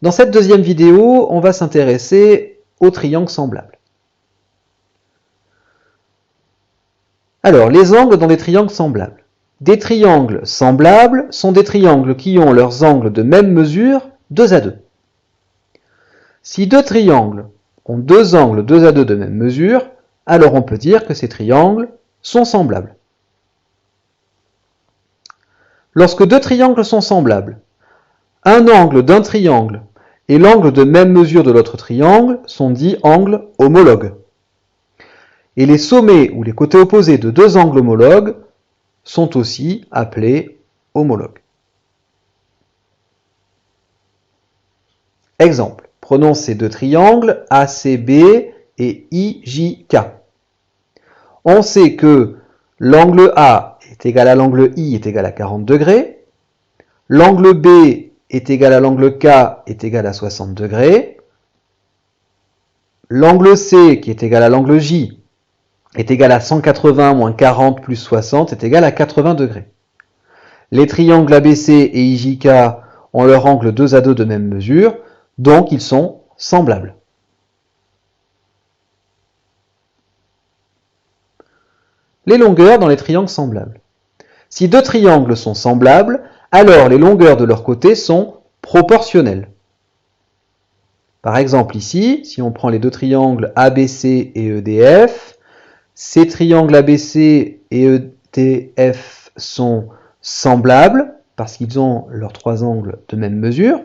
Dans cette deuxième vidéo, on va s'intéresser aux triangles semblables. Alors, les angles dans des triangles semblables. Des triangles semblables sont des triangles qui ont leurs angles de même mesure 2 à 2. Si deux triangles ont deux angles 2 à 2 de même mesure, alors on peut dire que ces triangles sont semblables. Lorsque deux triangles sont semblables, un angle d'un triangle et l'angle de même mesure de l'autre triangle sont dits angles homologues. Et les sommets ou les côtés opposés de deux angles homologues sont aussi appelés homologues. Exemple, prenons ces deux triangles ACB et IJK. On sait que l'angle A est égal à l'angle I est égal à 40 degrés, l'angle B est égal à l'angle K est égal à 60 degrés, l'angle C qui est égal à l'angle J est égal à 180 moins 40 plus 60 est égal à 80 degrés. Les triangles ABC et IJK ont leur angle 2 à 2 de même mesure, donc ils sont semblables. Les longueurs dans les triangles semblables. Si deux triangles sont semblables, alors les longueurs de leurs côtés sont proportionnelles. Par exemple ici, si on prend les deux triangles ABC et EDF, ces triangles ABC et EDF sont semblables parce qu'ils ont leurs trois angles de même mesure.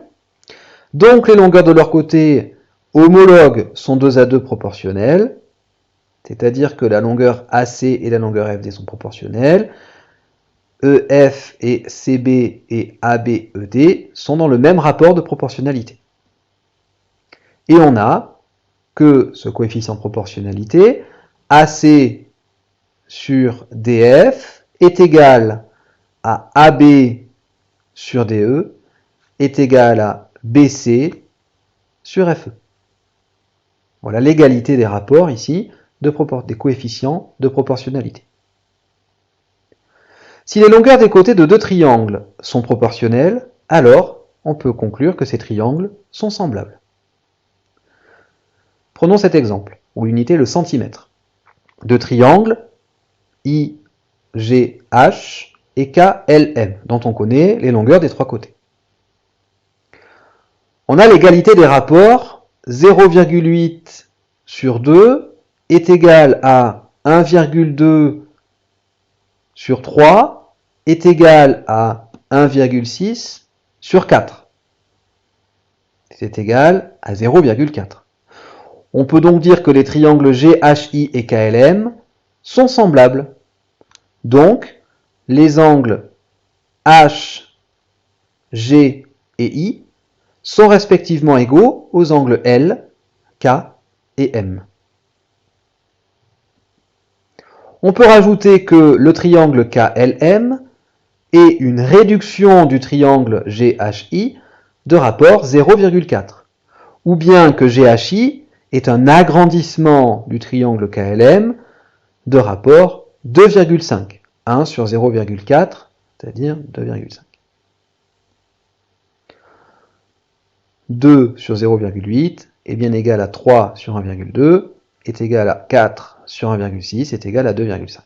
Donc les longueurs de leurs côtés homologues sont 2 à 2 proportionnelles, c'est-à-dire que la longueur AC et la longueur FD sont proportionnelles. EF et CB et ABED sont dans le même rapport de proportionnalité. Et on a que ce coefficient de proportionnalité, AC sur DF est égal à AB sur DE est égal à BC sur FE. Voilà l'égalité des rapports ici des coefficients de proportionnalité. Si les longueurs des côtés de deux triangles sont proportionnelles, alors on peut conclure que ces triangles sont semblables. Prenons cet exemple, où l'unité est le centimètre. Deux triangles IGH et KLM, dont on connaît les longueurs des trois côtés. On a l'égalité des rapports 0,8 sur 2 est égal à 1,2 sur 3 est égal à 1,6 sur 4. C'est égal à 0,4. On peut donc dire que les triangles GHI et KLM sont semblables. Donc, les angles H, G et I sont respectivement égaux aux angles L, K et M. On peut rajouter que le triangle KLM est une réduction du triangle GHI de rapport 0,4, ou bien que GHI est un agrandissement du triangle KLM de rapport 2,5, 1 sur 0,4, c'est-à-dire 2,5. 2 sur 0,8 est bien égal à 3 sur 1,2, est égal à 4 sur 1,6, est égal à 2,5.